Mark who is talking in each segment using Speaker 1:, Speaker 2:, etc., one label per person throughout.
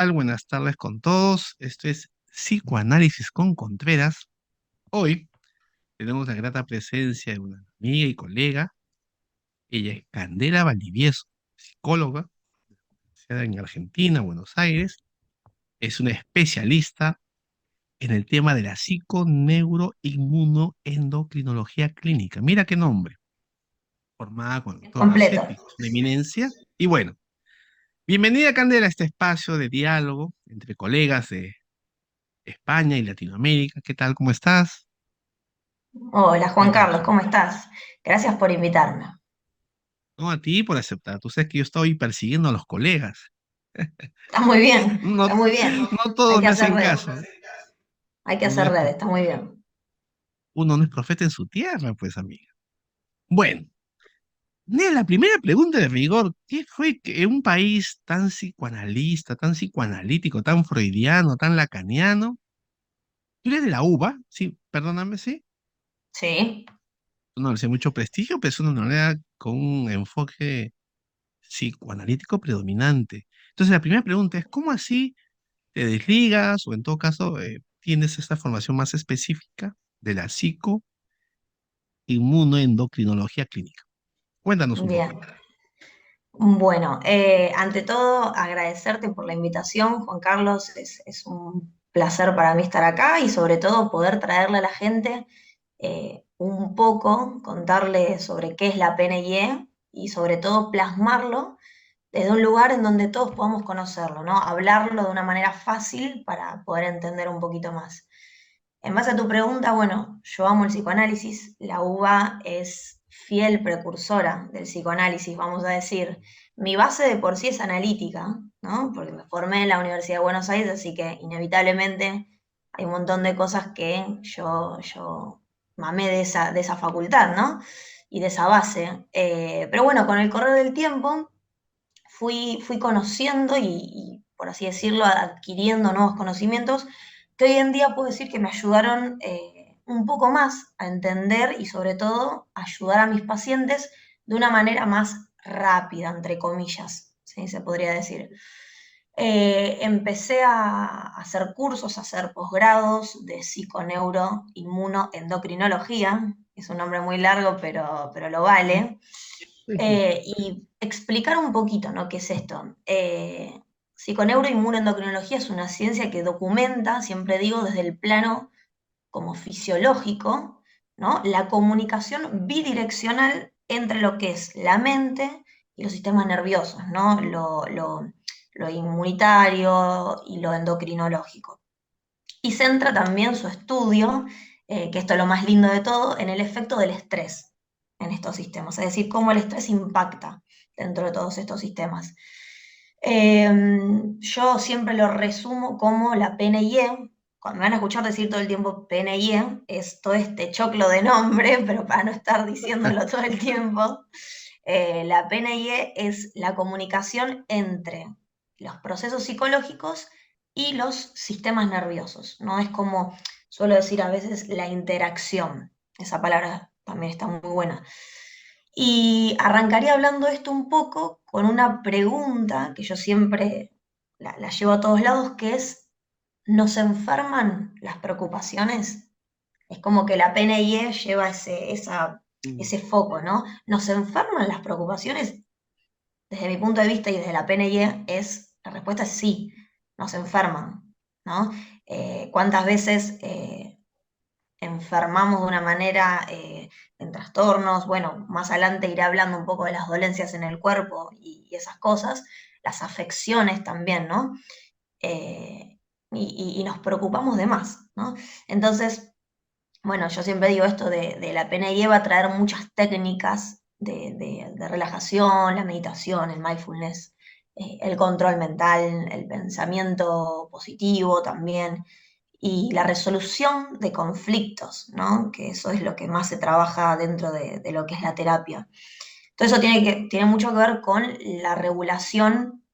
Speaker 1: tal? Buenas tardes con todos. Esto es Psicoanálisis con Contreras. Hoy tenemos la grata presencia de una amiga y colega. Ella es Candela Valdivieso, psicóloga, nacido en Argentina, Buenos Aires. Es una especialista en el tema de la psiconeuroinmunoendocrinología clínica. Mira qué nombre. Formada con el doctor
Speaker 2: Completo.
Speaker 1: Rossetti, es una eminencia. Y bueno, bienvenida Candela a este espacio de diálogo entre colegas de España y Latinoamérica. ¿Qué tal? ¿Cómo estás?
Speaker 2: Hola Juan
Speaker 1: Cuéntanos
Speaker 2: Carlos,
Speaker 1: un
Speaker 2: ¿cómo
Speaker 1: poco.
Speaker 2: estás? Gracias por invitarme.
Speaker 1: No, a ti por aceptar. Tú sabes que yo estoy persiguiendo a los colegas.
Speaker 2: Está muy bien,
Speaker 1: No,
Speaker 2: está muy bien.
Speaker 1: no
Speaker 2: Hay
Speaker 1: todos
Speaker 2: que
Speaker 1: me
Speaker 2: hacer
Speaker 1: hacen
Speaker 2: red.
Speaker 1: caso.
Speaker 2: Hay que
Speaker 1: Uno
Speaker 2: hacer
Speaker 1: es,
Speaker 2: red, está muy bien.
Speaker 1: uno no es profeta en su tierra, pues, amiga. Bueno, la primera pregunta de rigor, ¿qué fue que un país tan psicoanalista, tan psicoanalítico, tan freudiano, tan lacaniano? ¿Tú eres de la UBA? Sí, perdóname, sí.
Speaker 2: Sí,
Speaker 1: Una universidad de mucho prestigio, pero es una universidad con un enfoque psicoanalítico predominante. Entonces, la primera pregunta es, ¿cómo así te desligas o en todo caso tienes esta formación más específica de la psicoinmunoendocrinología clínica? Cuéntanos un
Speaker 2: bien.
Speaker 1: poquito.
Speaker 2: Bueno, ante todo, agradecerte por la invitación, Juan Carlos. Es un placer para mí estar acá y sobre todo poder traerle a la gente un poco, contarle sobre qué es la PNIE y sobre todo plasmarlo desde un lugar en donde todos podamos conocerlo, ¿no? Hablarlo de una manera fácil para poder entender un poquito más. En base a tu pregunta, bueno, yo amo el psicoanálisis, la UBA es fiel precursora del psicoanálisis, vamos a decir. Mi base de por sí es analítica, ¿no? Porque me formé en la Universidad de Buenos Aires, así que inevitablemente hay un montón de cosas que yo mamé de esa facultad, ¿no? Y de esa base. Pero bueno, con el correr del tiempo fui conociendo y, por así decirlo, adquiriendo nuevos conocimientos que hoy en día puedo decir que me ayudaron un poco más a entender y sobre todo ayudar a mis pacientes de una manera más rápida, entre comillas, ¿sí? Se podría decir. Empecé a hacer cursos, a hacer posgrados de psiconeuroinmunoendocrinología, es un nombre muy largo, pero lo
Speaker 1: Mm,
Speaker 2: vale.
Speaker 1: sí, sí.
Speaker 2: Y explicar un poquito, ¿no? ¿Qué es esto? Psiconeuroinmunoendocrinología es una ciencia que documenta, siempre digo, desde el plano como fisiológico, ¿no? La comunicación bidireccional entre lo que es la mente y los sistemas nerviosos, ¿no? Lo inmunitario y lo endocrinológico. Y centra también su estudio, que esto es lo más lindo de todo, en el efecto del estrés en estos sistemas, es decir, cómo el estrés impacta dentro de todos estos sistemas. Eh, yo siempre lo resumo como la PNIE. Cuando me van a escuchar decir todo el tiempo PNIE, es todo este choclo de nombre, pero para no estar diciéndolo todo el tiempo, la PNIE es la comunicación entre los procesos psicológicos y los sistemas nerviosos, ¿no? Es como suelo decir a veces la interacción. Esa palabra también está muy buena. Y arrancaría hablando esto un poco con una pregunta que yo siempre la llevo a todos lados, que es, ¿nos enferman las preocupaciones? Es como que la PNIE lleva
Speaker 1: Mm.
Speaker 2: ese foco, ¿no? ¿Nos enferman las preocupaciones? Desde mi punto de vista y desde la PNIE la respuesta es sí, nos enferman, ¿no? ¿Cuántas veces enfermamos de una manera en trastornos? Bueno, más adelante iré hablando un poco de las dolencias en el cuerpo y esas cosas, las afecciones también, ¿no? Eh, y nos preocupamos de más, ¿no? Entonces, bueno, yo siempre digo esto de la PNI va a traer muchas técnicas de relajación, la meditación, el mindfulness, el control mental, el pensamiento positivo también, y la resolución de conflictos, ¿no? Que eso es lo que más se trabaja dentro de lo que es la terapia. Todo eso tiene mucho que ver con la regulación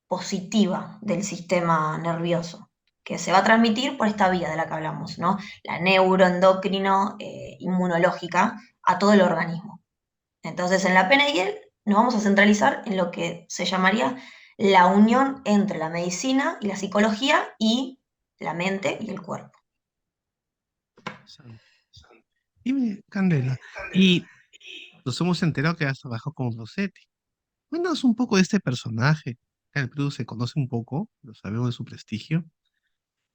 Speaker 2: positiva del sistema nervioso, que se va a transmitir por esta vía de la que hablamos, ¿no? La neuroendocrino inmunológica a todo el organismo. Entonces, en la PNL nos vamos a centralizar en lo que se llamaría la unión entre la medicina y la psicología y la mente y el cuerpo.
Speaker 1: Interesante. Dime, Candela, y nos hemos enterado que has trabajado con Rossetti. Cuéntanos un poco de este personaje. Acá en el Perú se conoce un poco, lo sabemos de su prestigio.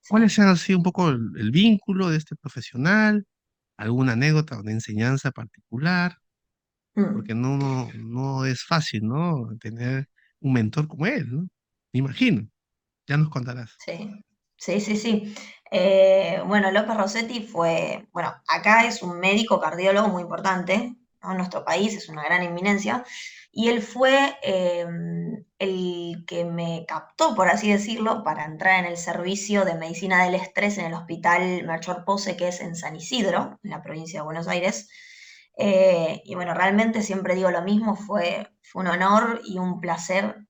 Speaker 2: Sí.
Speaker 1: ¿Cuáles han sido un poco el vínculo de este profesional? ¿Alguna anécdota o una enseñanza particular?
Speaker 2: Mm.
Speaker 1: Porque no es fácil, ¿no? Tener un mentor como él, ¿no? Me imagino, ya nos contarás.
Speaker 2: Sí, sí, sí, sí. Bueno, López Rossetti fue, bueno, acá es un médico cardiólogo muy importante, ¿no? En nuestro país es una gran eminencia, y él fue el que me captó, por así decirlo, para entrar en el servicio de medicina del estrés en el Hospital Melchor Pose, que es en San Isidro, en la provincia de Buenos Aires. Y bueno, realmente siempre digo lo mismo, fue un honor y un placer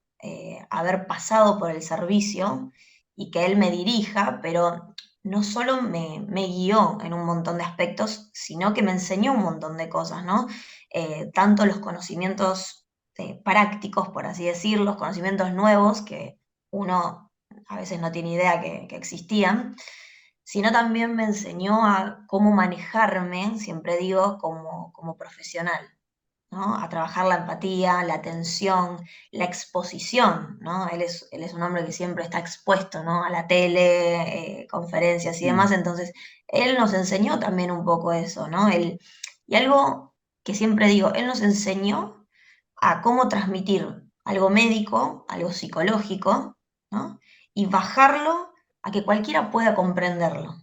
Speaker 2: haber pasado por el servicio y que él me dirija, pero no solo me guió en un montón de aspectos, sino que me enseñó un montón de cosas, ¿no? Tanto los conocimientos prácticos, por así decirlo, los conocimientos nuevos que uno a veces no tiene idea que existían, sino también me enseñó a cómo manejarme, siempre digo, como profesional. ¿No? A trabajar la empatía, la atención, la exposición, ¿no? Él es un hombre que siempre está expuesto, ¿no? A la tele, conferencias y demás,
Speaker 1: Sí.
Speaker 2: entonces él nos enseñó también un poco eso, ¿no? Y algo que siempre digo, él nos enseñó a cómo transmitir algo médico, algo psicológico, ¿no? Y bajarlo a que cualquiera pueda comprenderlo,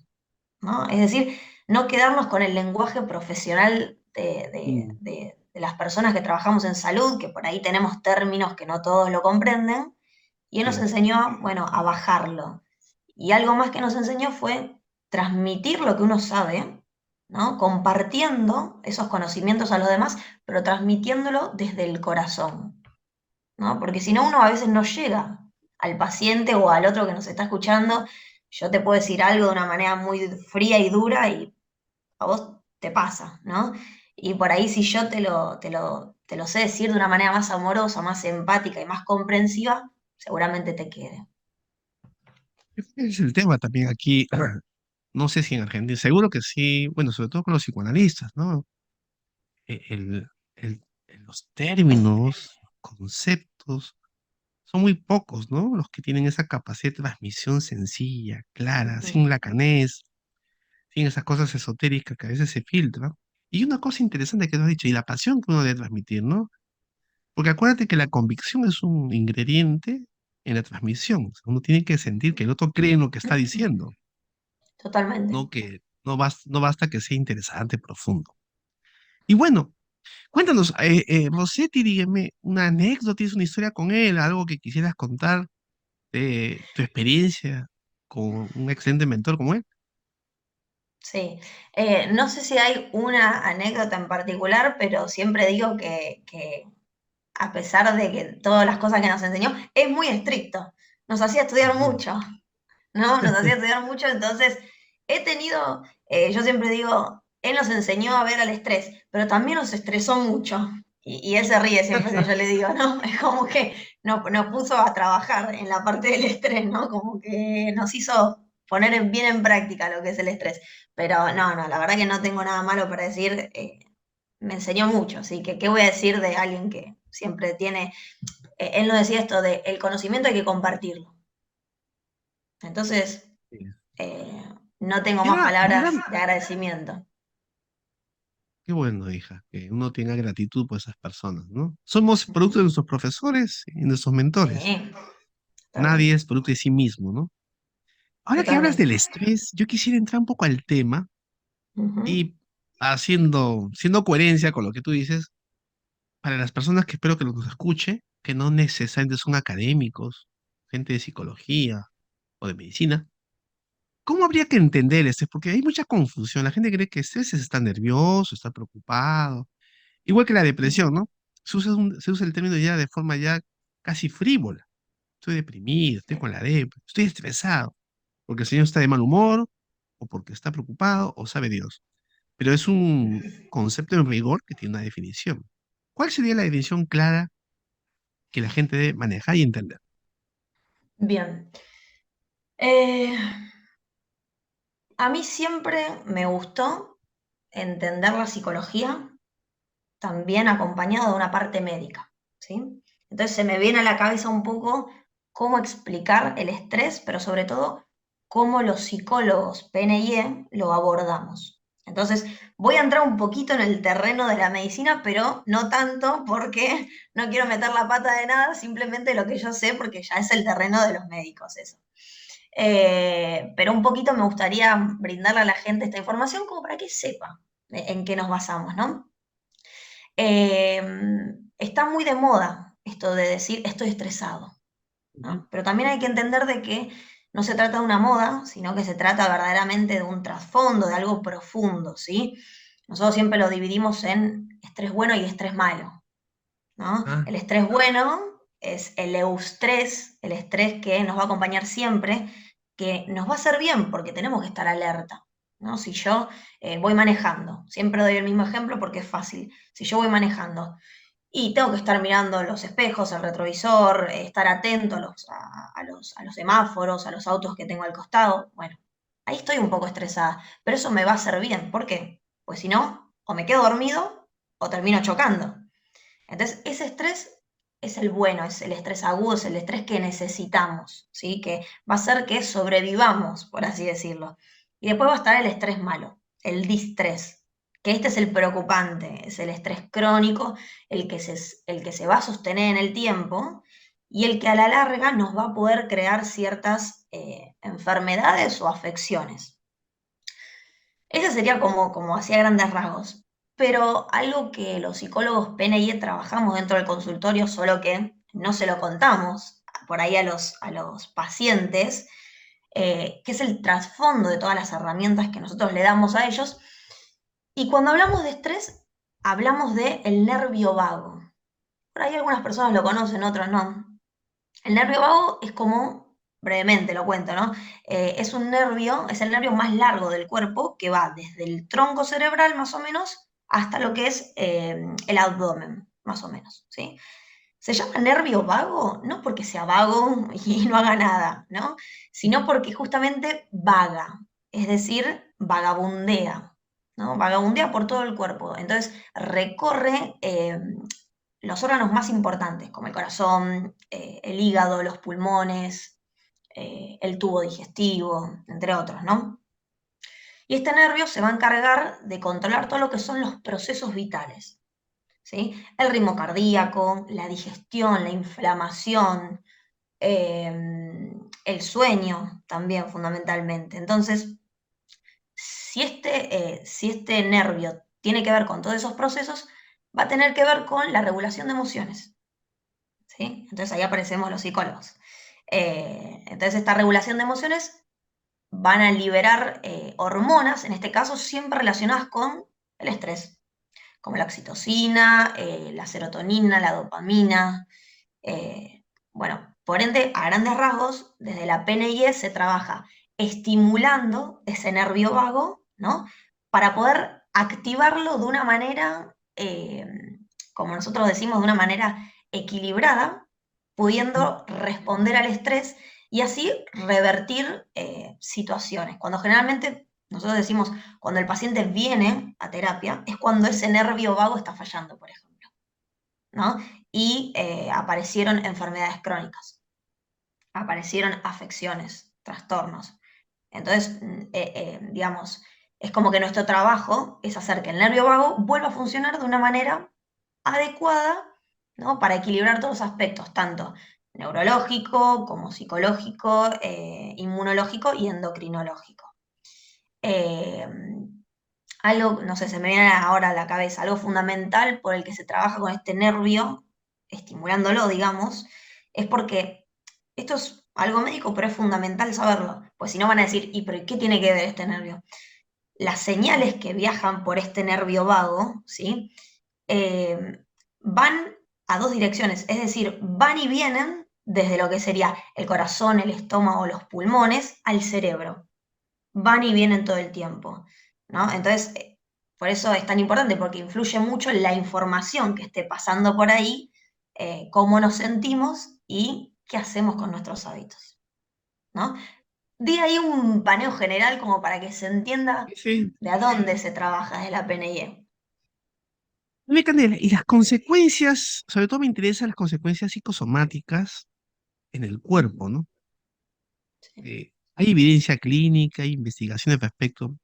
Speaker 2: ¿no? Es decir, no quedarnos con el lenguaje profesional
Speaker 1: Mm,
Speaker 2: de las personas que trabajamos en salud, que por ahí tenemos términos que no todos lo comprenden, y él nos
Speaker 1: sí.
Speaker 2: enseñó, bueno, a bajarlo. Y algo más que nos enseñó fue transmitir lo que uno sabe, ¿no? Compartiendo esos conocimientos a los demás, pero transmitiéndolo desde el corazón, ¿no? Porque si no, uno a veces no llega al paciente o al otro que nos está escuchando. Yo te puedo decir algo de una manera muy fría y dura y a vos te pasa, ¿no? Y por ahí si yo te lo sé decir de una manera más amorosa, más empática y más comprensiva, seguramente te quede.
Speaker 1: Ese es el tema también aquí. No sé si en Argentina, seguro que sí, bueno, sobre todo con los psicoanalistas, ¿no? El, los términos, conceptos, son muy pocos, ¿no? Los que tienen esa capacidad de transmisión sencilla, clara,
Speaker 2: Ujú.
Speaker 1: sin lacanés, sin esas cosas esotéricas que a veces se filtran. Y una cosa interesante que tú has dicho, y la pasión que uno debe transmitir, ¿no? Porque acuérdate que la convicción es un ingrediente en la transmisión. O sea, uno tiene que sentir que el otro cree en lo que está diciendo,
Speaker 2: Totalmente.
Speaker 1: no que no basta que sea interesante, profundo. Y bueno, cuéntanos, Rossetti, dígame una anécdota, ¿tienes una historia con él, algo que quisieras contar de tu experiencia con un excelente mentor como él?
Speaker 2: Sí. No sé si hay una anécdota en particular, pero siempre digo que a pesar de que todas las cosas que nos enseñó, es muy estricto. Nos hacía estudiar
Speaker 1: Ujú.
Speaker 2: mucho. ¿No? Nos hacía estudiar mucho, entonces yo siempre digo, él nos enseñó a ver al estrés, pero también nos estresó mucho. Y él se ríe siempre que yo le digo, ¿no? Es como que nos puso a trabajar en la parte del estrés, ¿no? Como que nos hizo poner bien en práctica lo que es el estrés. Pero no, la verdad que no tengo nada malo para decir, me enseñó mucho, así que, ¿qué voy a decir de alguien que siempre tiene, él nos decía esto de, el conocimiento hay que compartirlo. Entonces,
Speaker 1: Sí.
Speaker 2: eh, no tengo
Speaker 1: Y
Speaker 2: más
Speaker 1: ahora,
Speaker 2: palabras de agradecimiento.
Speaker 1: qué bueno, hija, que uno tenga gratitud por esas personas, ¿no? Somos producto de
Speaker 2: Ujú.
Speaker 1: nuestros profesores y de nuestros mentores.
Speaker 2: Sí,
Speaker 1: Nadie
Speaker 2: totalmente,
Speaker 1: es producto de sí mismo, ¿no? Ahora que hablas
Speaker 2: totalmente.
Speaker 1: del estrés, yo quisiera entrar un poco al tema
Speaker 2: Ujú.
Speaker 1: y siendo coherencia con lo que tú dices, para las personas que espero que nos escuche, que no necesariamente son académicos, gente de psicología o de medicina, ¿cómo habría que entender estrés? Porque hay mucha confusión. La gente cree que estrés es estar nervioso, estar preocupado, igual que la depresión, ¿no? Se usa el término ya de forma ya casi frívola. Estoy deprimido, estoy con la depre, estoy estresado, porque el señor está de mal humor, o porque está preocupado, o sabe Dios. Pero es un concepto en rigor que tiene una definición. ¿Cuál sería la definición clara que la gente debe manejar y entender?
Speaker 2: Bien. Eh, a mí siempre me gustó entender la psicología también acompañado de una parte médica, ¿sí? Entonces se me viene a la cabeza un poco cómo explicar el estrés, pero sobre todo cómo los psicólogos PNIE lo abordamos. Entonces voy a entrar un poquito en el terreno de la medicina, pero no tanto porque no quiero meter la pata de nada, simplemente lo que yo sé, porque ya es el terreno de los médicos eso. Pero un poquito me gustaría brindarle a la gente esta información como para que sepa en qué nos basamos, ¿no? Está muy de moda esto de decir estoy estresado,
Speaker 1: Ujú.
Speaker 2: ¿no? Pero también hay que entender de que no se trata de una moda, sino que se trata verdaderamente de un trasfondo, de algo profundo, ¿sí? Nosotros siempre lo dividimos en estrés bueno y estrés malo, ¿no?
Speaker 1: Ah,
Speaker 2: El estrés bueno es el eustrés, el estrés que nos va a acompañar siempre, que nos va a hacer bien porque tenemos que estar alerta, ¿no? Si yo voy manejando, siempre doy el mismo ejemplo porque es fácil, si yo voy manejando y tengo que estar mirando los espejos, el retrovisor, estar atento a los semáforos, a los autos que tengo al costado, bueno, ahí estoy un poco estresada, pero eso me va a hacer bien, ¿por qué? Pues si no, o me quedo dormido o termino chocando. Entonces, ese estrés es el bueno, es el estrés agudo, es el estrés que necesitamos, ¿sí? Que va a hacer que sobrevivamos, por así decirlo. Y después va a estar el estrés malo, el distrés, que este es el preocupante, es el estrés crónico, el que se va a sostener en el tiempo y el que a la larga nos va a poder crear ciertas enfermedades o afecciones. Ese sería como hacía grandes rasgos. Pero algo que los psicólogos PNI trabajamos dentro del consultorio, solo que no se lo contamos por ahí a los pacientes, que es el trasfondo de todas las herramientas que nosotros le damos a ellos. Y cuando hablamos de estrés, hablamos de el nervio vago. Por ahí algunas personas lo conocen, otros no. El nervio vago es como, brevemente lo cuento, ¿no? Es un nervio, es el nervio más largo del cuerpo que va desde el tronco cerebral más o menos hasta lo que es el abdomen, más o menos, ¿sí? Se llama nervio vago no porque sea vago y no haga nada, ¿no? Sino porque justamente vaga, es decir, vagabundea, ¿no? Vagabundea por todo el cuerpo. Entonces recorre los órganos más importantes, como el corazón, el hígado, los pulmones, el tubo digestivo, entre otros, ¿no? Y este nervio se va a encargar de controlar todo lo que son los procesos vitales, ¿sí? El ritmo cardíaco, la digestión, la inflamación, el sueño también fundamentalmente. Entonces, si este nervio tiene que ver con todos esos procesos, va a tener que ver con la regulación de emociones. ¿Sí? Entonces ahí aparecemos los psicólogos. Entonces esta regulación de emociones van a liberar hormonas, en este caso siempre relacionadas con el estrés, como la oxitocina, la serotonina, la dopamina. Bueno, por ende, a grandes rasgos, desde la PNIE se trabaja estimulando ese nervio vago, ¿no? Para poder activarlo de una manera, como nosotros decimos, de una manera equilibrada, pudiendo responder al estrés y así revertir situaciones. Cuando generalmente nosotros decimos, cuando el paciente viene a terapia, es cuando ese nervio vago está fallando, por ejemplo, ¿no? Y aparecieron enfermedades crónicas, aparecieron afecciones, trastornos. Entonces, digamos, es como que nuestro trabajo es hacer que el nervio vago vuelva a funcionar de una manera adecuada, ¿no? Para equilibrar todos los aspectos, tanto neurológico como psicológico, inmunológico y endocrinológico. Eh, algo, no sé, se me viene ahora a la cabeza, algo fundamental por el que se trabaja con este nervio, estimulándolo, digamos, es porque esto es algo médico, pero es fundamental saberlo, pues si no van a decir, ¿y pero qué tiene que ver este nervio? Las señales que viajan por este nervio vago, ¿sí? Van a dos direcciones, es decir, van y vienen desde lo que sería el corazón, el estómago, los pulmones, al cerebro. Van y vienen todo el tiempo, ¿no? Entonces, por eso es tan importante, porque influye mucho en la información que esté pasando por ahí, cómo nos sentimos y qué hacemos con nuestros hábitos. ¿no? Di ahí un paneo general como para que se entienda
Speaker 1: Sí, sí.
Speaker 2: de a dónde se trabaja desde la PNIE.
Speaker 1: Oye, Candela, y las consecuencias, sobre todo me interesan las consecuencias psicosomáticas en el cuerpo, ¿no?
Speaker 2: Sí.
Speaker 1: Hay evidencia clínica, hay investigaciones al respecto.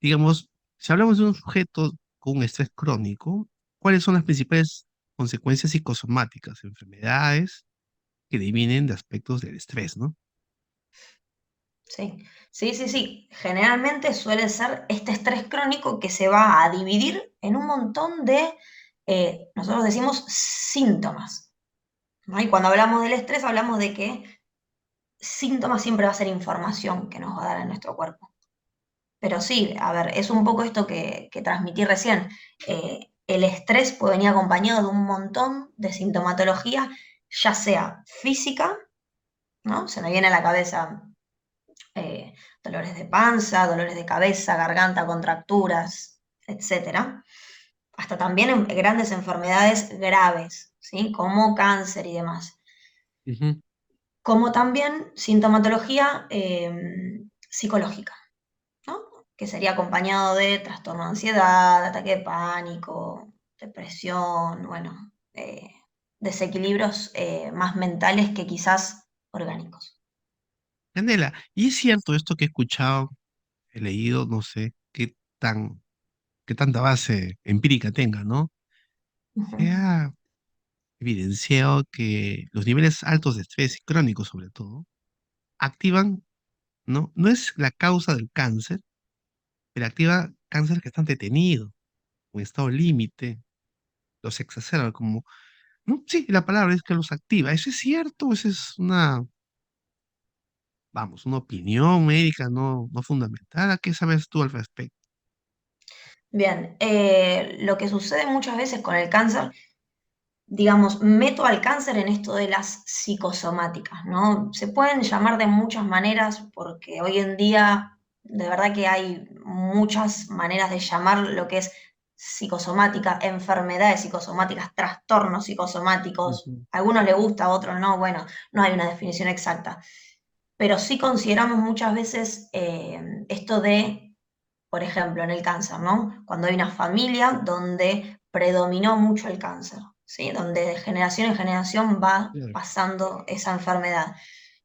Speaker 1: Digamos, si hablamos de un sujeto con un estrés crónico, ¿cuáles son las principales consecuencias psicosomáticas? Enfermedades que vienen de aspectos del estrés, ¿no?
Speaker 2: Sí, sí, sí, sí. Generalmente suele ser este estrés crónico que se va a dividir en un montón de, nosotros decimos síntomas, ¿no? Y cuando hablamos del estrés hablamos de que síntomas siempre va a ser información que nos va a dar en nuestro cuerpo. Pero sí, a ver, es un poco esto que transmití recién. El estrés puede venir acompañado de un montón de sintomatología, ya sea física, ¿no? Se me viene a la cabeza dolores de panza, dolores de cabeza, garganta, contracturas, etcétera. Hasta también en grandes enfermedades graves, ¿sí? Como cáncer y demás.
Speaker 1: Ujú.
Speaker 2: Como también sintomatología psicológica, ¿no? Que sería acompañado de trastorno de ansiedad, ataque de pánico, depresión, bueno, desequilibrios más mentales que quizás orgánicos.
Speaker 1: Candela, y es cierto esto que he escuchado, he leído, no sé qué tanta base empírica tenga, ¿no?
Speaker 2: Ujú.
Speaker 1: Se ha evidenciado que los niveles altos de estrés, crónicos sobre todo, activan, ¿no? No es la causa del cáncer, pero activa cáncer que están detenidos, o en estado límite, los exacerba, como, no, sí, la palabra es que los activa. ¿Eso es cierto? ¿Eso es una, vamos, una opinión médica no fundamentada? ¿Qué sabes tú al respecto?
Speaker 2: Bien, lo que sucede muchas veces con el cáncer, digamos, meto al cáncer en esto de las psicosomáticas, ¿no? Se pueden llamar de muchas maneras porque hoy en día de verdad que hay muchas maneras de llamar lo que es psicosomática, enfermedades psicosomáticas, trastornos psicosomáticos.
Speaker 1: Ujú.
Speaker 2: A algunos les gusta, a otros no, bueno, no hay una definición exacta. Pero sí consideramos muchas veces esto de, por ejemplo, en el cáncer, ¿no? Cuando hay una familia donde predominó mucho el cáncer, ¿sí? Donde de generación en generación va
Speaker 1: Claro.
Speaker 2: pasando esa enfermedad.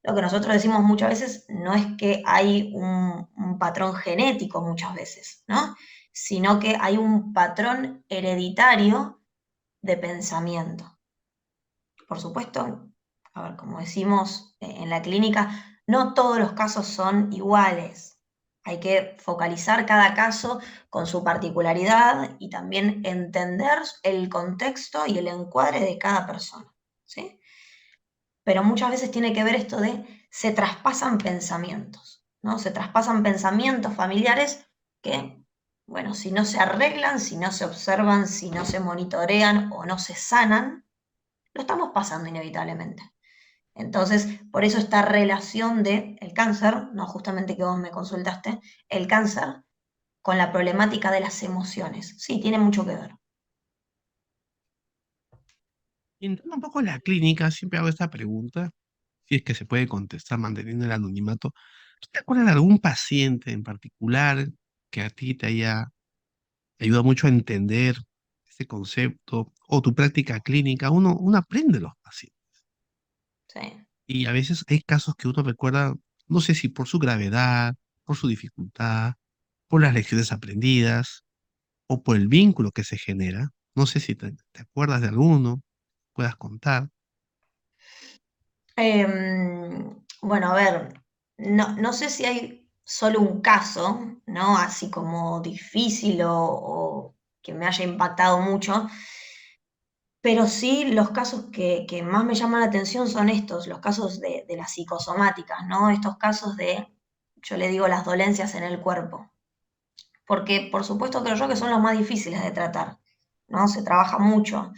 Speaker 2: Lo que nosotros decimos muchas veces no es que hay un patrón genético muchas veces, ¿no? Sino que hay un patrón hereditario de pensamiento. Por supuesto, a ver, como decimos en la clínica, no todos los casos son iguales. Hay que focalizar cada caso con su particularidad y también entender el contexto y el encuadre de cada persona, ¿sí? Pero muchas veces tiene que ver esto de se traspasan pensamientos, ¿no? Se traspasan pensamientos familiares que, bueno, si no se arreglan, si no se observan, si no se monitorean o no se sanan, lo estamos pasando inevitablemente. Entonces, por eso esta relación de el cáncer, no justamente que vos me consultaste, el cáncer con la problemática de las emociones. Sí, tiene mucho que ver.
Speaker 1: Y entrando un poco en la clínica, siempre hago esta pregunta, si es que se puede contestar manteniendo el anonimato. ¿Tú te acuerdas de algún paciente en particular que a ti te haya ayudado mucho a entender este concepto o tu práctica clínica? Uno aprende de los pacientes.
Speaker 2: Sí.
Speaker 1: Y a veces hay casos que uno recuerda, no sé si por su gravedad, por su dificultad, por las lecciones aprendidas o por el vínculo que se genera. No sé si te acuerdas de alguno, puedas contar.
Speaker 2: Bueno, a ver, no sé si hay solo un caso, ¿no? Así como difícil o que me haya impactado mucho, pero sí los casos que más me llaman la atención son estos, los casos de las psicosomáticas, ¿no? Estos casos de, yo le digo, las dolencias en el cuerpo. Porque por supuesto creo yo que son los más difíciles de tratar, ¿no? Se trabaja mucho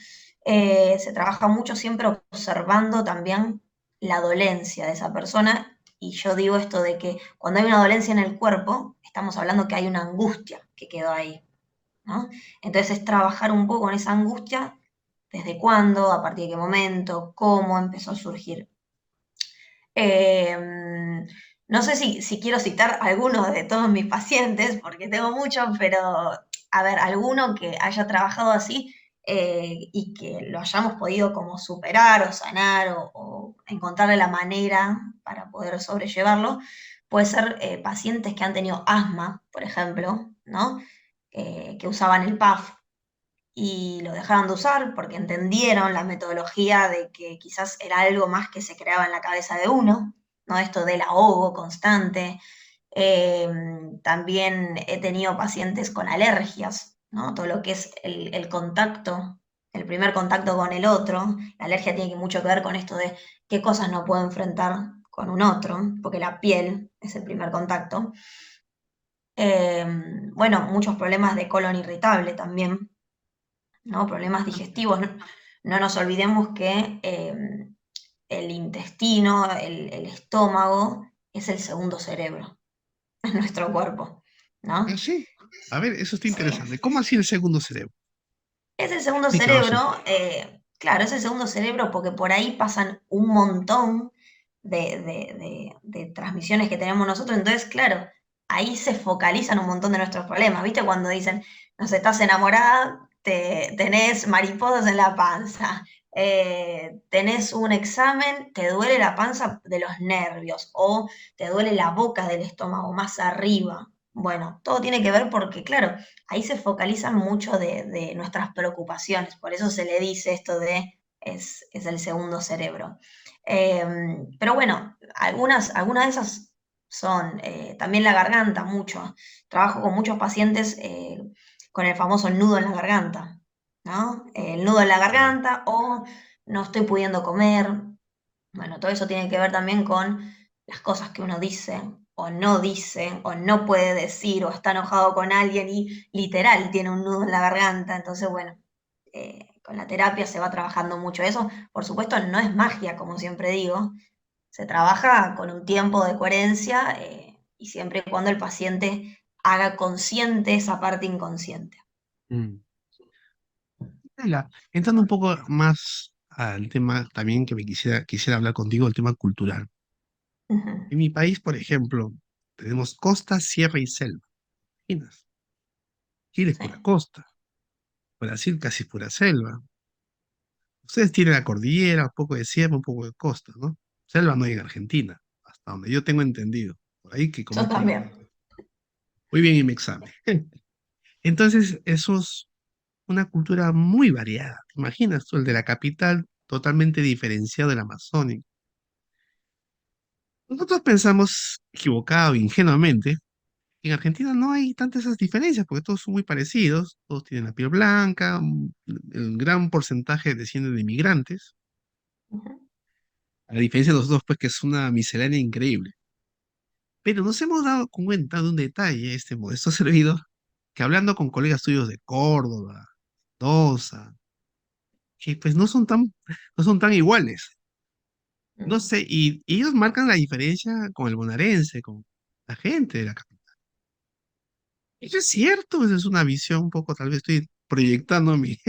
Speaker 2: siempre observando también la dolencia de esa persona, y yo digo esto de que cuando hay una dolencia en el cuerpo, estamos hablando que hay una angustia que quedó ahí, ¿no? Entonces es trabajar un poco en esa angustia, desde cuándo, a partir de qué momento, cómo empezó a surgir. no sé si quiero citar algunos de todos mis pacientes, porque tengo muchos, pero a ver, alguno que haya trabajado así y que lo hayamos podido como superar o sanar o encontrarle la manera para poder sobrellevarlo, puede ser pacientes que han tenido asma, por ejemplo, ¿no? Que usaban el PAF y lo dejaron de usar porque entendieron la metodología de que quizás era algo más que se creaba en la cabeza de uno, ¿no? Esto del ahogo constante. También he tenido pacientes con alergias, ¿no? Todo lo que es el contacto, el primer contacto con el otro. La alergia tiene mucho que ver con esto de qué cosas no puedo enfrentar con un otro, porque la piel es el primer contacto. Bueno, muchos problemas de colon irritable también, ¿no? Problemas digestivos. No, no nos olvidemos que el intestino, el estómago, es el segundo cerebro en nuestro cuerpo,
Speaker 1: Ah,
Speaker 2: ¿no?
Speaker 1: sí. A ver, eso está
Speaker 2: Sí.
Speaker 1: interesante. ¿Cómo así el segundo cerebro?
Speaker 2: Es el segundo
Speaker 1: Explícanos un
Speaker 2: cerebro,
Speaker 1: poco.
Speaker 2: claro, es el segundo cerebro porque por ahí pasan un montón de transmisiones que tenemos nosotros. Entonces, claro, ahí se focalizan un montón de nuestros problemas. ¿Viste? Cuando dicen, no sé, estás enamorada, tenés mariposas en la panza, tenés un examen, te duele la panza de los nervios o te duele la boca del estómago más arriba. Bueno, todo tiene que ver porque, claro, ahí se focalizan mucho de nuestras preocupaciones, por eso se le dice esto de es el segundo cerebro. Pero bueno, algunas de esas son también la garganta, mucho. Trabajo con muchos pacientes con el famoso nudo en la garganta, ¿no? El nudo en la
Speaker 1: Claro.
Speaker 2: garganta o no estoy pudiendo comer. Bueno, todo eso tiene que ver también con las cosas que uno dice o no puede decir o está enojado con alguien y literal tiene un nudo en la garganta. Entonces, bueno, con la terapia se va trabajando mucho eso. Por supuesto, no es magia, como siempre digo. Se trabaja con un tiempo de coherencia y siempre y cuando el paciente haga consciente esa parte inconsciente.
Speaker 1: Mm. Entrando un poco más al tema también que quisiera hablar contigo, el tema cultural.
Speaker 2: Ujú,
Speaker 1: En mi país, por ejemplo, tenemos costa, sierra y selva. Imaginas, Chile es
Speaker 2: sí,
Speaker 1: pura costa, Brasil casi es pura selva. Ustedes tienen la cordillera, un poco de sierra, un poco de costa, ¿no? Selva no hay en Argentina, hasta donde yo tengo entendido. Por ahí que
Speaker 2: yo
Speaker 1: cometa
Speaker 2: también.
Speaker 1: muy bien en mi examen. Entonces, eso es una cultura muy variada. ¿Te imaginas tú, el de la capital totalmente diferenciado del amazónico? Nosotros pensamos, equivocado, ingenuamente, que en Argentina no hay tantas esas diferencias, porque todos son muy parecidos, todos tienen la piel blanca, el gran porcentaje descienden de inmigrantes,
Speaker 2: Ujú,
Speaker 1: a diferencia de nosotros, pues que es una miscelánea increíble. Pero nos hemos dado cuenta de un detalle, este modesto servidor, que hablando con colegas tuyos de Córdoba, Mendoza, que pues no son tan iguales. No
Speaker 2: mm,
Speaker 1: sé, y ellos marcan la diferencia con el bonaerense, con la gente de la capital. Eso es cierto, esa es una visión un poco, tal vez estoy proyectando mis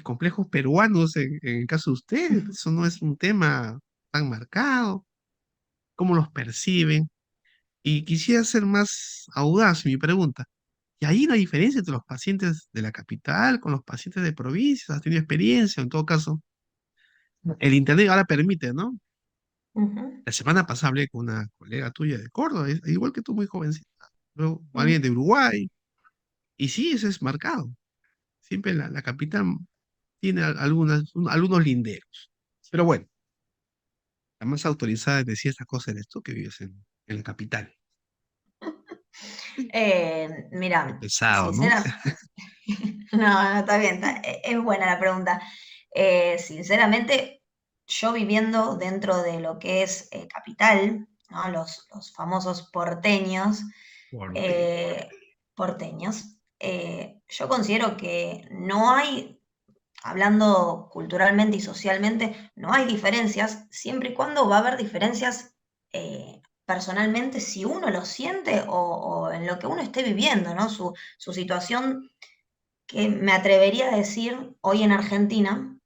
Speaker 1: complejos peruanos en el caso de ustedes.
Speaker 2: ujú,
Speaker 1: Eso no es un tema tan marcado, cómo los perciben. Y quisiera ser más audaz en mi pregunta. ¿Y ahí no hay diferencia entre los pacientes de la capital con los pacientes de provincias? ¿Has tenido experiencia? En todo caso, el internet ahora permite, ¿no?
Speaker 2: ujú,
Speaker 1: La semana pasada hablé con una colega tuya de Córdoba, igual que tú, muy jovencita. Luego, alguien de
Speaker 2: mm.
Speaker 1: Uruguay. Y sí, eso es marcado. Siempre la capital tiene algunos linderos. Pero bueno, la más autorizada en decir estas cosas eres tú que vives en la capital. Qué
Speaker 2: Mira,
Speaker 1: pesado, ¿no?
Speaker 2: sincera, no, no, está bien, es buena la pregunta. Sinceramente, yo viviendo dentro de lo que es capital, ¿no? Los famosos porteños,
Speaker 1: Porteño.
Speaker 2: eh, porteños, yo considero que no hay, hablando culturalmente y socialmente, no hay diferencias, siempre y cuando va a haber diferencias personalmente si uno lo siente o en lo que uno esté viviendo, ¿no? Su situación, que me atrevería a decir hoy en Argentina,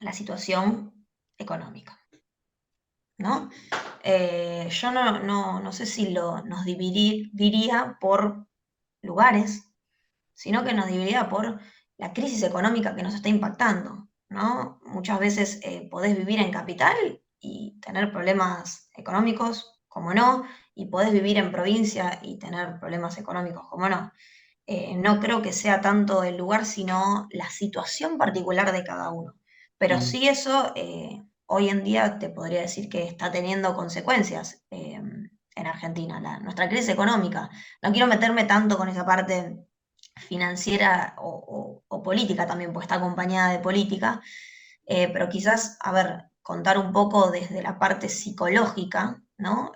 Speaker 2: la situación económica. ¿no? Yo no sé si nos dividiría por lugares, sino que nos dividiría por la crisis económica que nos está impactando, ¿no? Muchas veces podés vivir en capital y tener problemas económicos, como no, y podés vivir en provincia y tener problemas económicos, como no. No creo que sea tanto el lugar, sino la situación particular de cada uno. Pero
Speaker 1: Mm,
Speaker 2: sí eso, hoy en día te podría decir que está teniendo consecuencias en Argentina, nuestra crisis económica. No quiero meterme tanto con esa parte financiera o política también, pues está acompañada de política, pero quizás, a ver, contar un poco desde la parte psicológica, ¿no?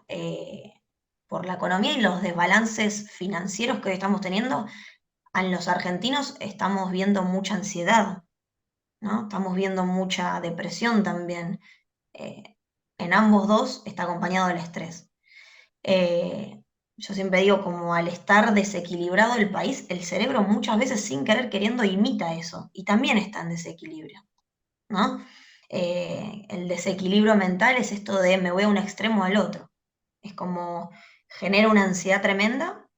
Speaker 2: Por la economía y los desbalances financieros que hoy estamos teniendo, en los argentinos estamos viendo mucha ansiedad, ¿no? Estamos viendo mucha depresión también. Eh, en ambos dos está acompañado del estrés. Yo siempre digo, como al estar desequilibrado el país, el cerebro muchas veces sin querer queriendo imita eso y también está en desequilibrio, ¿no? El desequilibrio mental es esto de me voy a un extremo al otro. Es como genera una ansiedad tremenda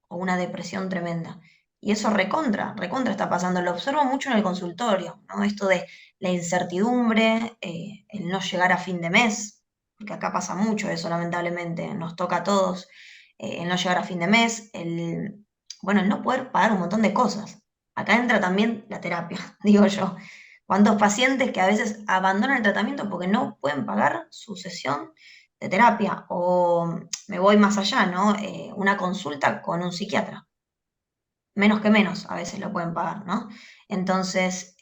Speaker 2: o una depresión tremenda. Y eso recontra está pasando. Lo observo mucho en el consultorio, ¿no? Esto de la incertidumbre, el no llegar a fin de mes, porque acá pasa mucho eso, lamentablemente, nos toca a todos, el no llegar a fin de mes, bueno, el no poder pagar un montón de cosas. Acá entra también la terapia, digo yo. ¿Cuántos pacientes que a veces abandonan el tratamiento porque no pueden pagar su sesión de terapia? O me voy más allá, ¿no? Una consulta con un psiquiatra. Menos que menos a veces lo pueden pagar, ¿no? Entonces,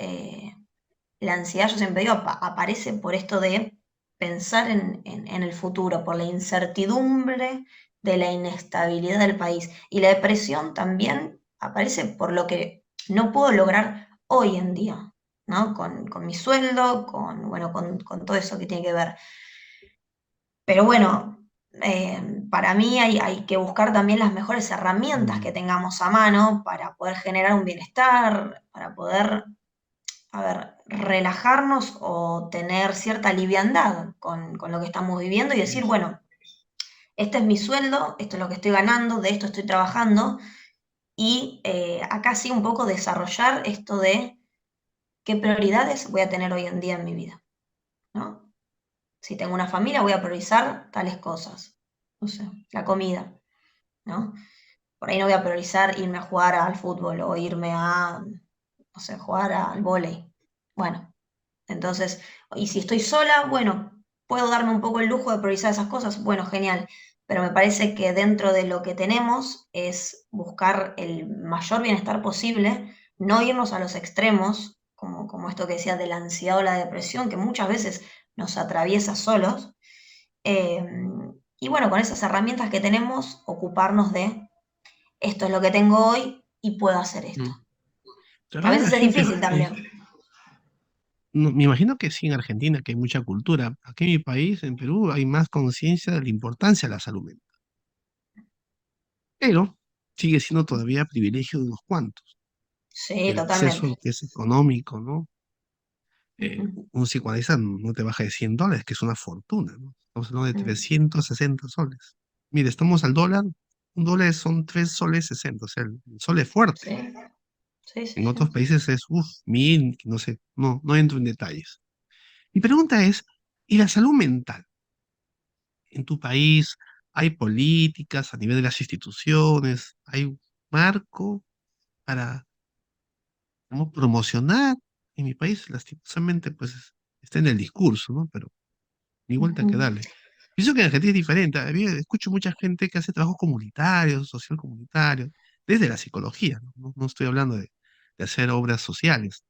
Speaker 2: la ansiedad, yo siempre digo, aparece por esto de pensar en el futuro, por la incertidumbre de la inestabilidad del país. Y la depresión también aparece por lo que no puedo lograr hoy en día, ¿no? Con mi sueldo, bueno, con todo eso que tiene que ver. Pero bueno, para mí hay que buscar también las mejores herramientas
Speaker 1: mm,
Speaker 2: que tengamos a mano para poder generar un bienestar, para poder, a ver, relajarnos o tener cierta liviandad con lo que estamos viviendo y decir,
Speaker 1: eso.
Speaker 2: bueno, este es mi sueldo, esto es lo que estoy ganando, de esto estoy trabajando, y acá sí un poco desarrollar esto de qué prioridades voy a tener hoy en día en mi vida, ¿no? Si tengo una familia, voy a priorizar tales cosas, no sé, la comida, ¿no? Por ahí no voy a priorizar irme a jugar al fútbol o irme a, no sé, jugar al vóley. Bueno, entonces, y si estoy sola, bueno, puedo darme un poco el lujo de priorizar esas cosas, bueno, genial, pero me parece que dentro de lo que tenemos es buscar el mayor bienestar posible, no irnos a los extremos, como esto que decía de la ansiedad o la depresión, que muchas veces nos atraviesa solos, eh, y bueno, con esas herramientas que tenemos, ocuparnos de esto es lo que tengo hoy y puedo hacer esto.
Speaker 1: Mm.
Speaker 2: Que a
Speaker 1: Pero hay
Speaker 2: veces
Speaker 1: la
Speaker 2: es
Speaker 1: gente,
Speaker 2: difícil también.
Speaker 1: me imagino que sí en Argentina, que hay mucha cultura. Aquí en mi país, en Perú, hay más conciencia de la importancia de la salud mental. Pero sigue siendo todavía privilegio de unos cuantos.
Speaker 2: Sí,
Speaker 1: El
Speaker 2: totalmente.
Speaker 1: acceso que es económico, ¿no?
Speaker 2: Ujú,
Speaker 1: Un psicoanalista no te baja de $100, que es una fortuna, ¿no? Estamos hablando de
Speaker 2: mm.
Speaker 1: 360 soles. Mire, estamos al dólar, un dólar son 3 soles 60, o sea, el sol es fuerte.
Speaker 2: Sí, sí, sí,
Speaker 1: En
Speaker 2: sí.
Speaker 1: otros países es, uff, 1000, no sé, no entro en detalles. Mi pregunta es, ¿y la salud mental? ¿En tu país hay políticas a nivel de las instituciones? ¿Hay un marco para cómo promocionar? En mi país, lastimosamente, pues está en el discurso, ¿no? Pero ni vuelta que
Speaker 2: Ujú.
Speaker 1: darle. Pienso que en Argentina es diferente. Escucho mucha gente que hace trabajos comunitarios, social comunitario, desde la psicología, ¿no? No estoy hablando de hacer obras sociales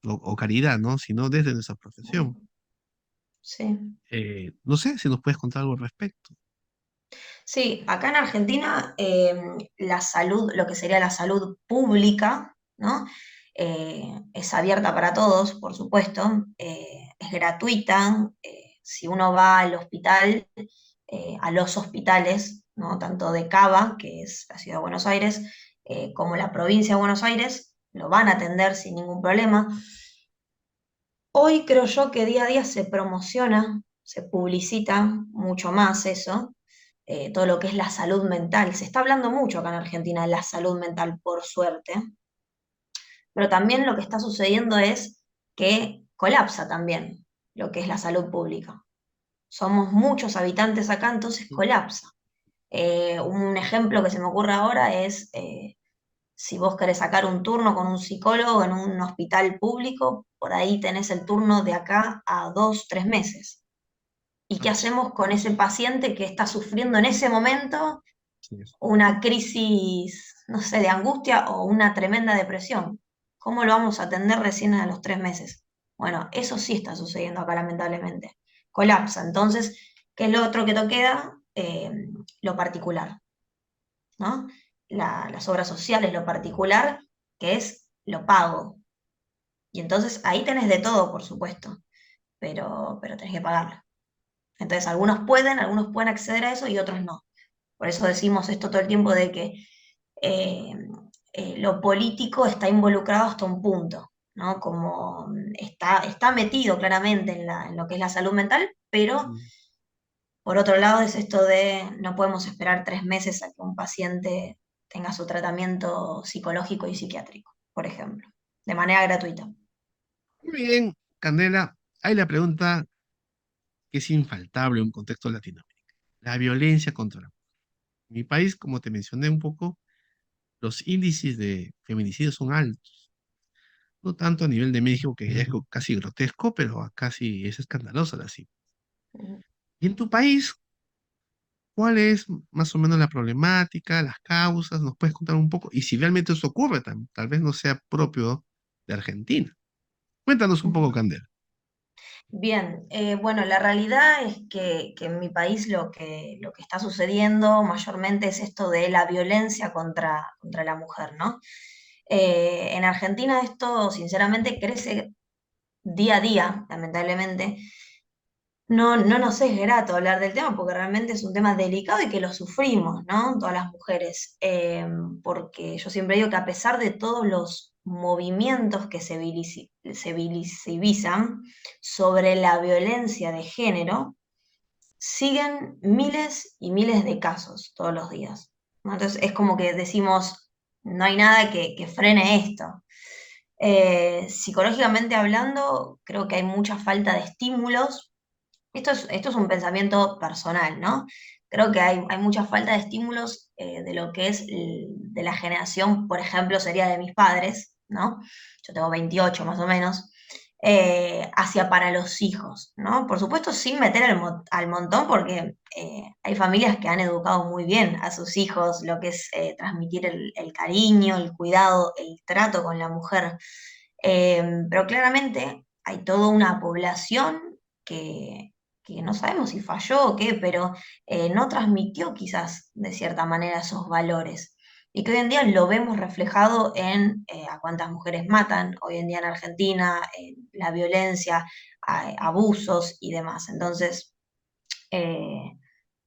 Speaker 1: o caridad, ¿no? Sino desde nuestra profesión.
Speaker 2: Sí.
Speaker 1: No sé si nos puedes contar algo al respecto.
Speaker 2: Sí, acá en Argentina la salud, lo que sería la salud pública, ¿no? Es abierta para todos, por supuesto, es gratuita. Si uno va al hospital, a los hospitales, ¿no? Tanto de Cava, que es la ciudad de Buenos Aires, como la provincia de Buenos Aires, lo van a atender sin ningún problema. Hoy creo yo que día a día se publicita mucho más eso, todo lo que es la salud mental. Se está hablando mucho acá en Argentina de la salud mental, por suerte, pero también lo que está sucediendo es que colapsa también lo que es la salud pública. Somos muchos habitantes acá, entonces colapsa. Un ejemplo que se me ocurre ahora es si vos querés sacar un turno con un psicólogo en un hospital público, por ahí tenés el turno de acá a 2, 3 meses. ¿Y qué hacemos con ese paciente que está sufriendo en ese momento
Speaker 1: Así es.
Speaker 2: una crisis, no sé, de angustia o una tremenda depresión? ¿Cómo lo vamos a atender recién a los 3 meses? Bueno, eso sí está sucediendo acá, lamentablemente. Colapsa. Entonces, ¿qué es lo otro que te queda? Lo particular, ¿no? Las obras sociales, lo particular, que es lo pago. Y entonces ahí tenés de todo, por supuesto, pero tenés que pagarlo. Entonces algunos pueden acceder a eso y otros no. Por eso decimos esto todo el tiempo de que eh, lo político está involucrado hasta un punto, ¿no? Como está metido claramente en lo que es la salud mental, pero
Speaker 1: Mm.
Speaker 2: por otro lado es esto de no podemos esperar 3 meses a que un paciente tenga su tratamiento psicológico y psiquiátrico, por ejemplo, de manera gratuita.
Speaker 1: Muy bien, Candela, hay la pregunta que es infaltable en un contexto latinoamericano. La violencia contra la mujer. En mi país, como te mencioné un poco, los índices de feminicidios son altos. No tanto a nivel de México, que ya es casi grotesco, pero acá sí es escandalosa la cifra. Y en tu país, ¿cuál es más o menos la problemática, las causas? ¿Nos puedes contar un poco? Y si realmente eso ocurre, tal vez no sea propio de Argentina. Cuéntanos un poco, Candela.
Speaker 2: Bien, bueno, la realidad es que en mi país lo que está sucediendo mayormente es esto de la violencia contra la mujer, ¿no? En Argentina esto sinceramente crece día a día, lamentablemente. No nos es grato hablar del tema porque realmente es un tema delicado y que lo sufrimos, ¿no? Todas las mujeres. Porque yo siempre digo que a pesar de todos los movimientos que se visibilizan sobre la violencia de género, siguen miles y miles de casos todos los días, ¿no? Entonces es como que decimos, no hay nada que frene esto. Psicológicamente hablando, creo que hay mucha falta de estímulos. Esto es un pensamiento personal, ¿no? Creo que hay mucha falta de estímulos de lo que es de la generación, por ejemplo, sería de mis padres, ¿no? Yo tengo 28 más o menos, hacia para los hijos, ¿no? Por supuesto, sin meter al montón, porque hay familias que han educado muy bien a sus hijos, lo que es transmitir el cariño, el cuidado, el trato con la mujer. Pero claramente hay toda una población que no sabemos si falló o qué, pero no transmitió quizás de cierta manera esos valores. Y que hoy en día lo vemos reflejado en a cuántas mujeres matan hoy en día en Argentina, en la violencia, abusos y demás. Entonces, eh,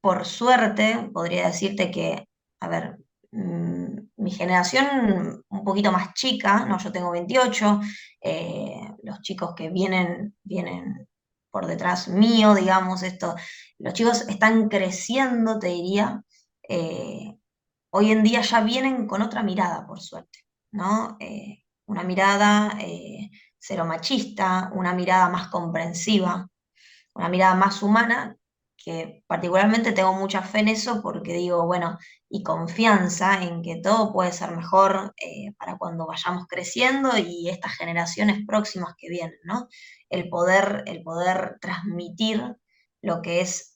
Speaker 2: por suerte, podría decirte que, a ver, mi generación un poquito más chica, no, yo tengo 28, los chicos que vienen por detrás mío, digamos, esto, los chicos están creciendo, te diría, hoy en día ya vienen con otra mirada, por suerte, ¿no? Una mirada cero machista, una mirada más comprensiva, una mirada más humana, que particularmente tengo mucha fe en eso porque digo, bueno, y confianza en que todo puede ser mejor para cuando vayamos creciendo y estas generaciones próximas que vienen, ¿no? El poder transmitir lo que es,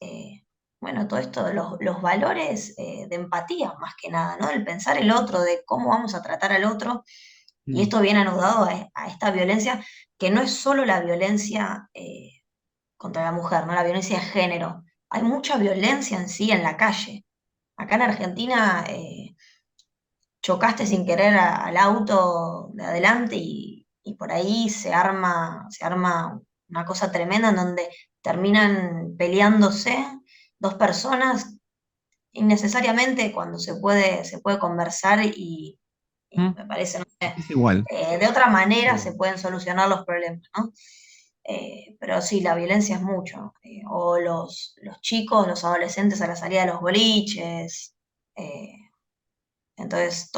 Speaker 2: bueno, todo esto, los valores de empatía más que nada, ¿no? El pensar el otro, de cómo vamos a tratar al otro. Y
Speaker 1: Mm.
Speaker 2: esto viene anudado a esta violencia, que no es solo la violencia contra la mujer, ¿no? La violencia de género. Hay mucha violencia en sí en la calle. Acá en Argentina chocaste sin querer al auto de adelante y por ahí se arma una cosa tremenda en donde terminan peleándose dos personas innecesariamente cuando se puede conversar y
Speaker 1: Mm.
Speaker 2: me parece, no sé,
Speaker 1: Aquí es igual.
Speaker 2: de otra manera se
Speaker 1: Igual.
Speaker 2: pueden solucionar los problemas, ¿no? Pero sí, la violencia es mucho. O los chicos, los adolescentes a la salida de los boliches. eh, entonces,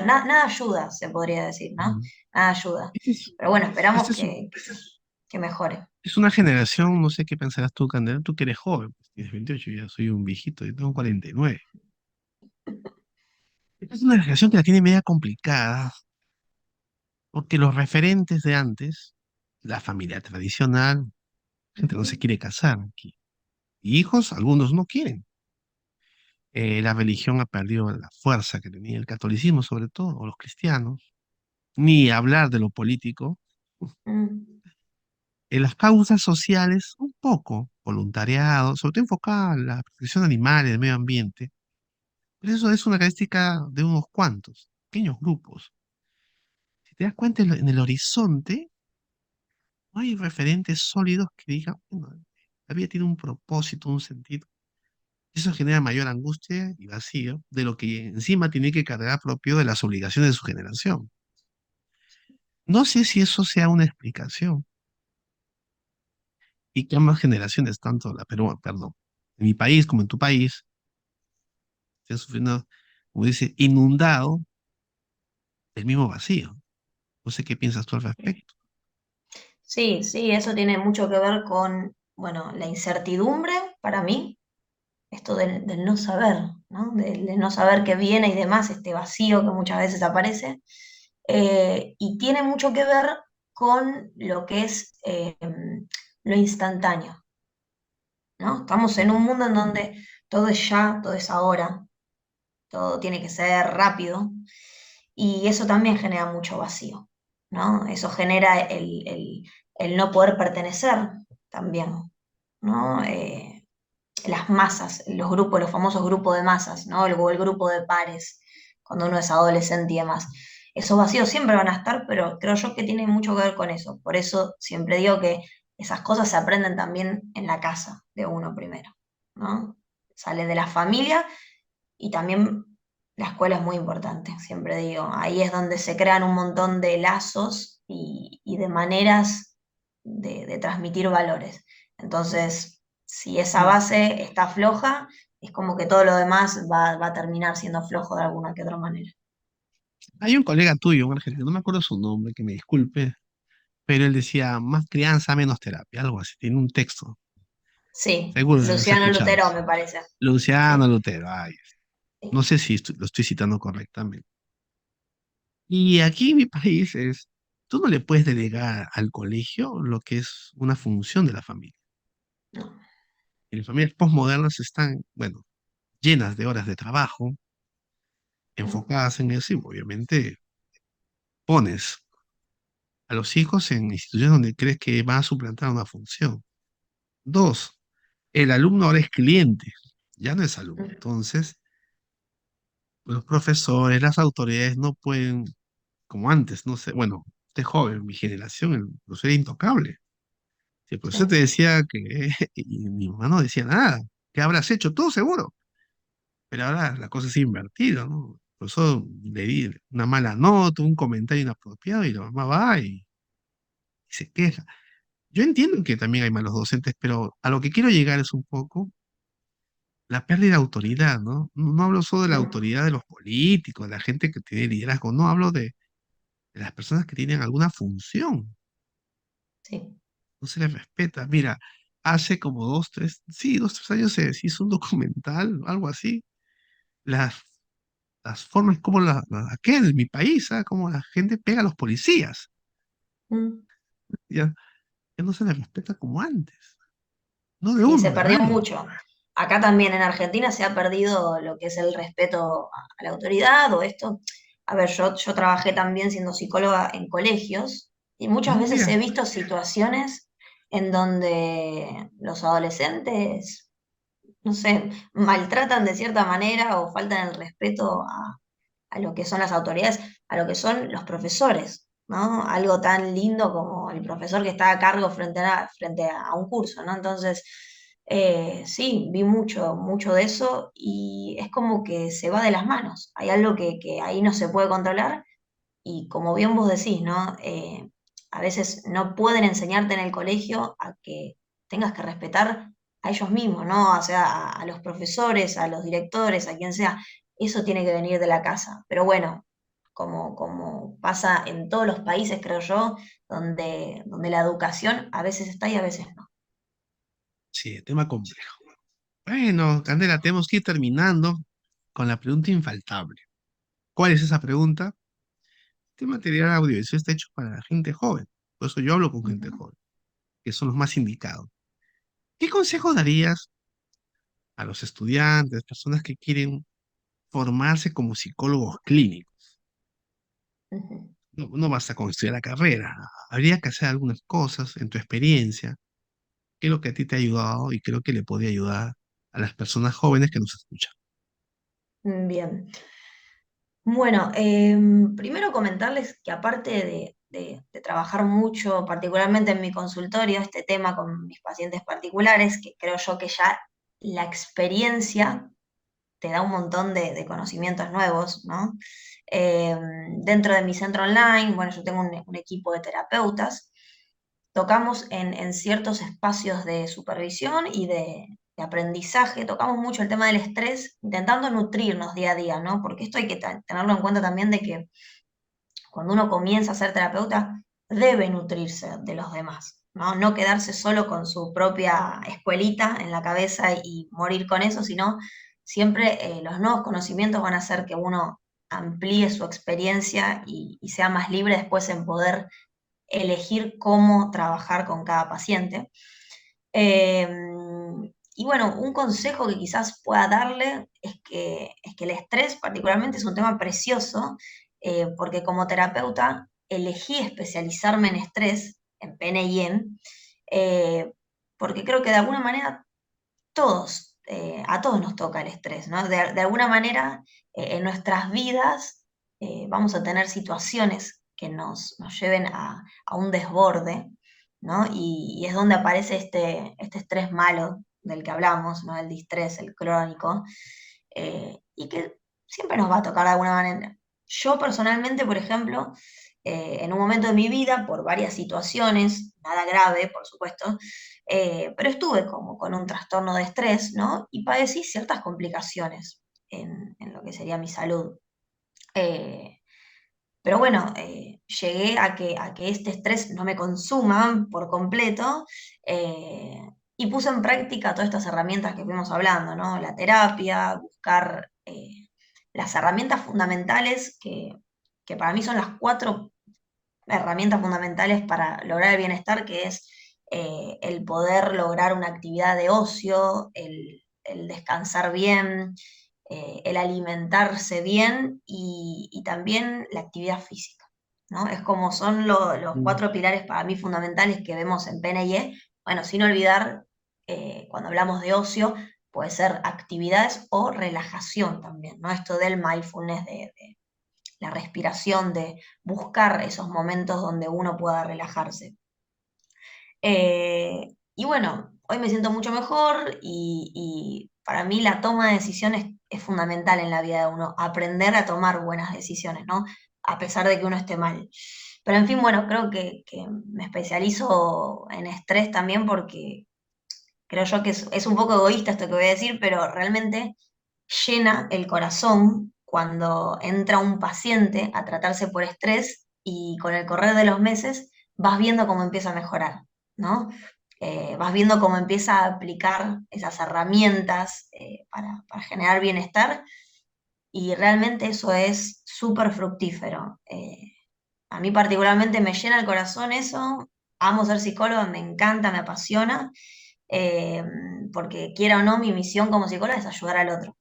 Speaker 2: nada ayuda, se podría decir, ¿no?
Speaker 1: Mm.
Speaker 2: Nada ayuda.
Speaker 1: Ese es-
Speaker 2: Pero bueno, esperamos
Speaker 1: Esta
Speaker 2: que mejore.
Speaker 1: es una generación, no sé qué pensarás tú, Candela, tú que eres joven, pues tienes 28, yo ya soy un viejito, yo tengo 49. Esta es una generación que la tiene media complicada, porque los referentes de antes, la familia tradicional, gente no se quiere casar aquí. Y hijos, algunos no quieren. La religión ha perdido la fuerza que tenía el catolicismo, sobre todo, o los cristianos. Ni hablar de lo político.
Speaker 2: Mm,
Speaker 1: En las causas sociales, un poco, voluntariado, sobre todo enfocado en la protección de animales, del medio ambiente. Pero eso es una característica de unos cuantos, pequeños grupos. Si te das cuenta en el horizonte, no hay referentes sólidos que digan, bueno, la vida tiene un propósito, un sentido. Eso genera mayor angustia y vacío de lo que encima tiene que cargar propio de las obligaciones de su generación. No sé si eso sea una explicación y que ambas generaciones, tanto la Perú, perdón, en mi país como en tu país, estén sufriendo, como dice, inundado del mismo vacío. No sé qué piensas tú al respecto.
Speaker 2: sí, sí, eso tiene mucho que ver con, bueno, la incertidumbre para mí, esto del no saber, ¿no? Del no saber qué viene y demás, este vacío que muchas veces aparece. Y tiene mucho que ver con lo que es lo instantáneo, ¿no? Estamos en un mundo en donde todo es ya, todo es ahora, todo tiene que ser rápido y eso también genera mucho vacío, ¿no? Eso genera el no poder pertenecer también, ¿no? Las masas, los grupos, los famosos grupos de masas, ¿no? O el grupo de pares, cuando uno es adolescente y demás. Esos vacíos siempre van a estar, pero creo yo que tiene mucho que ver con eso. Por eso siempre digo que esas cosas se aprenden también en la casa de uno primero, ¿no? Sale de la familia y también la escuela es muy importante, siempre digo. Ahí es donde se crean un montón de lazos y de maneras de transmitir valores. Entonces, si esa
Speaker 1: Mm.
Speaker 2: base está floja, es como que todo lo demás va a terminar siendo flojo de alguna que otra manera.
Speaker 1: Hay un colega tuyo, un argentino, no me acuerdo su nombre, que me disculpe, pero él decía, más crianza, menos terapia, algo así, tiene un texto.
Speaker 2: Sí,
Speaker 1: Seguro que lo has
Speaker 2: Luciano
Speaker 1: escuchado.
Speaker 2: Lutero me parece.
Speaker 1: Luciano
Speaker 2: Sí,
Speaker 1: Lutero, ay, no
Speaker 2: sí,
Speaker 1: sé si lo estoy citando correctamente. Y aquí en mi país es, tú no le puedes delegar al colegio lo que es una función de la familia.
Speaker 2: no.
Speaker 1: Y las familias postmodernas están, bueno, llenas de horas de trabajo,
Speaker 2: Mm,
Speaker 1: enfocadas en eso, y obviamente pones a los hijos en instituciones donde crees que van a suplantar una función. Dos, el alumno ahora es cliente, ya no es alumno.
Speaker 2: mm,
Speaker 1: Entonces, los profesores, las autoridades no pueden, como antes, no sé, bueno, usted es joven, mi generación, el profesor era intocable. Si el profesor te
Speaker 2: sí,
Speaker 1: decía que, y mi mamá no decía nada, ¿qué habrás hecho? Todo seguro. Pero ahora la cosa es invertida, ¿no? El profesor le di una mala nota, un comentario inapropiado y la mamá va y se queja. Yo entiendo que también hay malos docentes, pero a lo que quiero llegar es un poco la pérdida de autoridad, ¿no? No hablo solo de la
Speaker 2: mm,
Speaker 1: autoridad de los políticos, de la gente que tiene liderazgo, no hablo de las personas que tienen alguna función.
Speaker 2: sí.
Speaker 1: No se les respeta. Mira, hace como dos, tres, sí, dos, tres años se hizo un documental, algo así. Las, las formas como aquí en mi país, ¿ah? Como la gente pega a los policías.
Speaker 2: Mm.
Speaker 1: Ya, ya no se les respeta como antes. No de
Speaker 2: Sí,
Speaker 1: uno,
Speaker 2: se
Speaker 1: de
Speaker 2: perdió
Speaker 1: varios.
Speaker 2: mucho. Acá también en Argentina se ha perdido lo que es el respeto a la autoridad o esto. A ver, yo trabajé también siendo psicóloga en colegios y muchas
Speaker 1: Ah,
Speaker 2: veces
Speaker 1: mira.
Speaker 2: he visto situaciones en donde los adolescentes, no sé, maltratan de cierta manera o faltan el respeto a lo que son las autoridades, a lo que son los profesores, ¿no? Algo tan lindo como el profesor que está a cargo frente a un curso, ¿no? Entonces, sí, vi mucho de eso y es como que se va de las manos. Hay algo que ahí no se puede controlar y como bien vos decís, ¿no? a veces no pueden enseñarte en el colegio a que tengas que respetar a ellos mismos, ¿no? O sea, a los profesores, a los directores, a quien sea. Eso tiene que venir de la casa. Pero bueno, como pasa en todos los países, creo yo, donde la educación a veces está y a veces no.
Speaker 1: Sí, tema complejo. Bueno, Candela, tenemos que ir terminando con la pregunta infaltable. ¿Cuál es esa pregunta? Este material audiovisual está hecho para la gente joven. Por eso yo hablo con gente
Speaker 2: Ujú,
Speaker 1: joven, que son los más indicados. ¿Qué consejo darías a los estudiantes, personas que quieren formarse como psicólogos clínicos?
Speaker 2: ujú.
Speaker 1: No, no basta con estudiar la carrera. Habría que hacer algunas cosas en tu experiencia. ¿Qué es lo que a ti te ha ayudado y creo que le podría ayudar a las personas jóvenes que nos escuchan?
Speaker 2: Bien. Bueno, primero comentarles que aparte de trabajar mucho, particularmente en mi consultorio, este tema con mis pacientes particulares, que creo yo que ya la experiencia te da un montón de conocimientos nuevos, ¿no? Eh, Dentro de mi centro online, bueno, yo tengo un equipo de terapeutas, tocamos en ciertos espacios de supervisión y de aprendizaje, tocamos mucho el tema del estrés, intentando nutrirnos día a día, ¿no? Porque esto hay que tenerlo en cuenta también de que cuando uno comienza a ser terapeuta, debe nutrirse de los demás, ¿no? No quedarse solo con su propia escuelita en la cabeza y morir con eso, sino siempre los nuevos conocimientos van a hacer que uno amplíe su experiencia y sea más libre después en poder elegir cómo trabajar con cada paciente. Eh, y bueno, un consejo que quizás pueda darle es que el estrés particularmente es un tema precioso, porque como terapeuta elegí especializarme en estrés, en PNIEM, porque creo que de alguna manera a todos nos toca el estrés, ¿no? De alguna manera en nuestras vidas vamos a tener situaciones que nos lleven a un desborde, ¿no? Y es donde aparece este estrés malo del que hablamos, ¿no? El distrés, el crónico, y que siempre nos va a tocar de alguna manera. Yo personalmente, por ejemplo, en un momento de mi vida, por varias situaciones, nada grave, por supuesto, pero estuve como con un trastorno de estrés, ¿no? Y padecí ciertas complicaciones en lo que sería mi salud. Eh, pero bueno, llegué a que este estrés no me consuma por completo y puse en práctica todas estas herramientas que fuimos hablando, ¿no? La terapia, buscar las herramientas fundamentales que para mí son las cuatro herramientas fundamentales para lograr el bienestar, que es el poder lograr una actividad de ocio, el descansar bien, el alimentarse bien y también la actividad física, ¿no? Es como son los
Speaker 1: Mm,
Speaker 2: cuatro pilares para mí fundamentales que vemos en PNIE. Bueno, sin olvidar, cuando hablamos de ocio, puede ser actividades o relajación también, ¿no? Esto del mindfulness, de la respiración, de buscar esos momentos donde uno pueda relajarse. Y bueno, hoy me siento mucho mejor y para mí la toma de decisiones es fundamental en la vida de uno, aprender a tomar buenas decisiones, ¿no? A pesar de que uno esté mal. Pero en fin, bueno, creo que me especializo en estrés también porque creo yo que es un poco egoísta esto que voy a decir, pero realmente llena el corazón cuando entra un paciente a tratarse por estrés y con el correr de los meses vas viendo cómo empieza a mejorar, ¿no? Vas viendo cómo empieza a aplicar esas herramientas para generar bienestar y realmente eso es súper fructífero. A mí particularmente me llena el corazón eso, amo ser psicóloga, me encanta, me apasiona, eh, porque quiera o no, mi misión como psicóloga es ayudar al otro.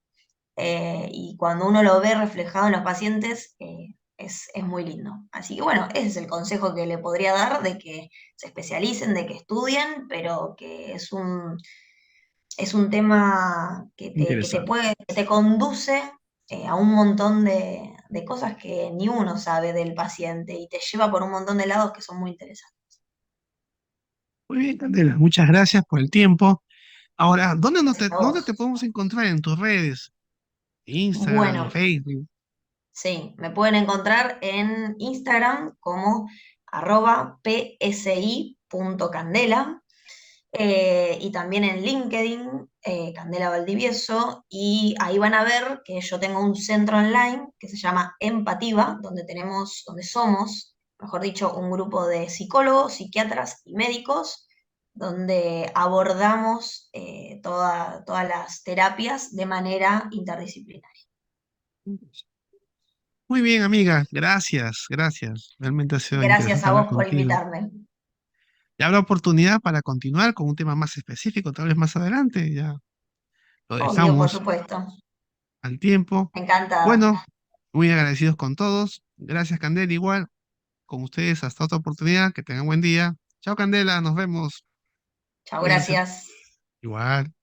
Speaker 2: Y cuando uno lo ve reflejado en los pacientes, es muy lindo. Así que bueno, ese es el consejo que le podría dar, de que se especialicen, de que estudien, pero que es un tema que te
Speaker 1: interesante.
Speaker 2: puede, que te conduce a un montón de cosas que ni uno sabe del paciente y te lleva por un montón de lados que son muy interesantes.
Speaker 1: Muy bien, Candela, muchas gracias por el tiempo. Ahora,
Speaker 2: Gracias a
Speaker 1: dónde te
Speaker 2: vos.
Speaker 1: podemos encontrar en tus redes? Instagram,
Speaker 2: Bueno,
Speaker 1: Facebook.
Speaker 2: sí, me pueden encontrar en Instagram como psi.candela. Y también en LinkedIn, Candela Valdivieso, y ahí van a ver que yo tengo un centro online que se llama Empativa, donde somos, mejor dicho, un grupo de psicólogos, psiquiatras y médicos, donde abordamos todas las terapias de manera interdisciplinaria.
Speaker 1: Muy bien, amiga, gracias, gracias. Realmente ha sido
Speaker 2: Gracias
Speaker 1: interesante
Speaker 2: a
Speaker 1: hablar
Speaker 2: vos por
Speaker 1: contigo.
Speaker 2: invitarme.
Speaker 1: Ya habrá oportunidad para continuar con un tema más específico, tal vez más adelante, ya lo
Speaker 2: Obvio, por
Speaker 1: dejamos
Speaker 2: supuesto.
Speaker 1: al tiempo.
Speaker 2: Encantada.
Speaker 1: Bueno, muy agradecidos con todos. Gracias, Candela, igual con ustedes hasta otra oportunidad. Que tengan buen día. Chao, Candela, nos vemos.
Speaker 2: Chao,
Speaker 1: Cuídense.
Speaker 2: gracias.
Speaker 1: Igual.